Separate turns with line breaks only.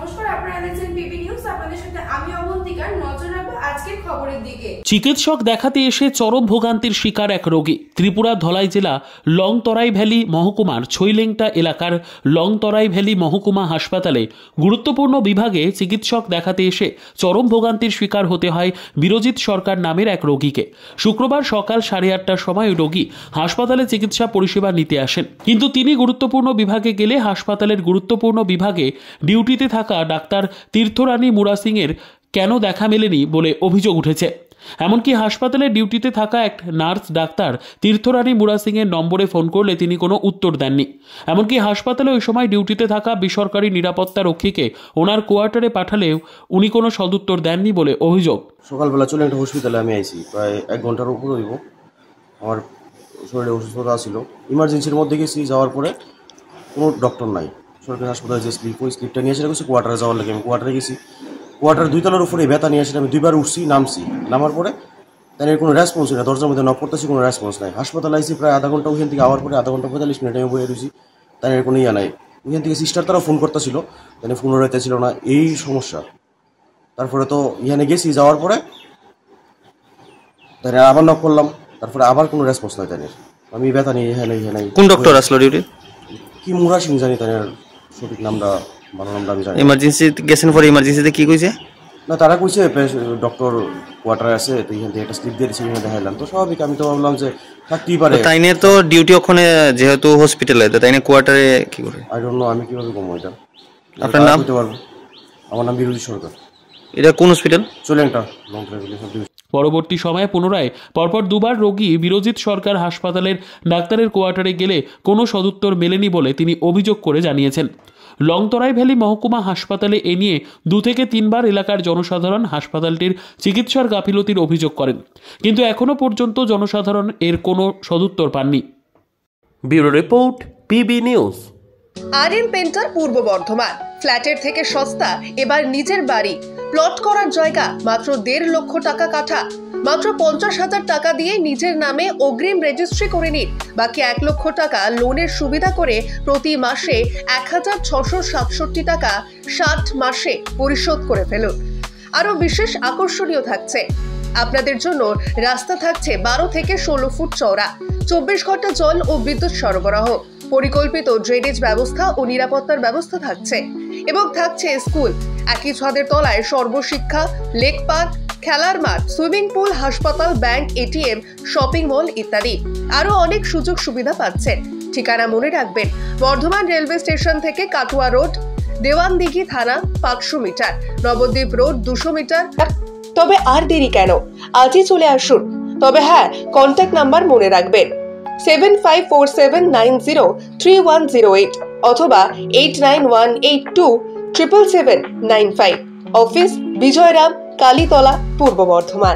নমস্কার, আপনারা দেখছেন পিবি নিউজ। আপনাদের সাথে আমি অবন্তিকার। নজর রাখবো আজকের খবরের দিকে।
চিকিৎসক দেখাতে এসে চরম ভোগান্তির শিকার এক রোগী। ত্রিপুরা ধলাই জেলা লংতরাই ভ্যালি মহকুমার ছইলেংটা এলাকার লংতরাই ভ্যালি মহকুমা হাসপাতালে গুরুত্বপূর্ণ বিভাগে চিকিৎসক দেখাতে এসে চরম ভোগান্তির শিকার হতে হয় বিরজিৎ সরকার নামের এক রোগীকে। শুক্রবার সকাল 8:30টার সময় রোগী হাসপাতালে চিকিৎসা পরিষেবা নিতে আসেন, কিন্তু তিনি গুরুত্বপূর্ণ বিভাগে গেলে হাসপাতালের গুরুত্বপূর্ণ বিভাগে ডিউটিতে থাকা ডাক্তার তীর্থরানী মুরা সিং এর কেন দেখা মেলেনি বলে অভিযোগ উঠেছে। এমনকি হাসপাতালের ডিউটিতে থাকা এক নার্স ডাক্তার তীর্থরানী মুরা সিং এর নম্বরে ফোন করলে তিনি কোনো উত্তর দেননি। এমনকি হাসপাতালে ওই সময় ডিউটিতে থাকা বেসরকারি নিরাপত্তা রক্ষীকে ওনার কোয়ার্টারে পাঠালেও উনি কোনো সদুত্তর দেননি বলে অভিযোগ।
সকালবেলা চলে একটা হসপিটালে আমি আইছি, প্রায় 1 ঘন্টার উপর হইব। আমার শরীরে অসুস্থতা ছিল, ইমার্জেন্সির মধ্যে গেছি। যাওয়ার পরে কোনো ডক্টর নাই। সরকারি হাসপাতালে যে স্লিপটা নিয়ে এসে গেছি কোয়ার্টারে যাওয়ার লাগে। আমি কোয়ার্টারে গেছি, কোয়ার্টার 2 তলার উপরে ব্যথা নিয়ে আসলে আমি 2বার উঠছি, নামছি। নামার পরে তাদের কোনো রেসপন্স নেই, দরজার মধ্যে নক করতেছি, কোনো রেসপন্স নাই। হাসপাতালে আইসি প্রায় আধা ঘন্টা, ওইখান থেকে আওয়ার পরে আধা ঘন্টা 45 মিনিট আমি বয়ে রয়েছি, তাদের কোনো ইয়ে নাই। ওইখান থেকে সিস্টার তারা ফোন করতেছিল, তাদের ফোনও রাইতেছিল না, এই সমস্যা। তারপরে তো এখানে গেছি, যাওয়ার পরে তাদের আবার নক করলাম, তারপরে আবার কোনো রেসপন্স নাই তাদের। আমি ব্যথা নিয়ে এখানে
কোন ডক্টর আসলো ডিউটি?
কি মুরা সিং জানি, তাদের সঠিক নামটা ভালো নামটা আমি জানি।
ইমার্জেন্সি গেছেন, পরে ইমার্জেন্সিতে কি কইছে?
না, তারা কইছে ডক্টর কোয়ার্টারে আছে, তো এখান থেকে একটা স্লিপ দিয়ে দিয়েছি, এখানে দেখাইলাম। তো স্বাভাবিক আমি তো ভাবলাম যে থাকতেই পারে।
তাইনে তো ডিউটি ওখানে যেহেতু হসপিটালে, তাইনে কোয়ার্টারে কি করে?
আই ডোন্ট নো, আমি কিভাবে কমো এটা।
আপনার নাম?
বলতে পারবো। আমার নাম বিরোধী সরকার।
এটা কোন হসপিটাল?
চলেনটা।
পরবর্তী সময়ে পুনরায় পরপর 2বার রোগী বিরজিৎ সরকার হাসপাতালের ডাক্তারের কোয়ার্টারে গেলে কোনো সদুত্তর মেলেনি বলে তিনি অভিযোগ করে জানিয়েছেন। লংতরাই ভ্যালি মহকুমা হাসপাতালে এ নিয়ে 2 থেকে 3বার এলাকার জনসাধারণ হাসপাতালটির চিকিৎসার গাফিলতির অভিযোগ করেন, কিন্তু এখনো পর্যন্ত জনসাধারণ এর কোনো সদুত্তর পাননি।
Bureau report, PB news.
RM painter পূর্ব বর্ধমান। ফ্ল্যাটের থেকে সস্তা এবার নিজের বাড়ি। প্লট করার জায়গা মাত্র 1.5 লক্ষ টাকা কাঠা। মাত্র 50,000 টাকা দিয়ে নিজের নামে অগ্রিম রেজিস্ট্রি করে নিন। বাকি 1 লক্ষ টাকা লোনের সুবিধা করে প্রতি মাসে 1,667 টাকা 60 মাসে পরিশোধ করে ফেলুন। আরো বিশেষ আকর্ষণীয় থাকছে, আপনাদের জন্য রাস্তা থাকছে 12 থেকে 16 ফুট চওড়া, 24 ঘন্টা জল ও বিদ্যুৎ সরবরাহ, পরিকল্পিত ড্রেনেজ ব্যবস্থা ও নিরাপত্তার ব্যবস্থা থাকছে, এবং থাকছে স্কুল। একই ছাদের তলায় সর্বশিক্ষা, লেক পার্ক, খেলার মাঠ, সুইমিং পুল, হাসপাতাল, ব্যাংক, এটিএম, শপিং মল ইত্যাদি আরো অনেক সুযোগ সুবিধা পাচ্ছেন। ঠিকানা মনে রাখবেন, বর্ধমান রেলওয়ে স্টেশন থেকে কাটুয়া রোড, দেওয়ানদিঘি থানা 500 মিটার, নবদ্বীপ রোড 200 মিটার। তবে আর দেরি কেন, আজই চলে আসুন। তবে হ্যাঁ, কন্ট্যাক্ট নাম্বার মনে রাখবেন 7547903108 অথবা 8918277795। অফিস বিজয়রাম, কালীতলা, পূর্ব বর্ধমান।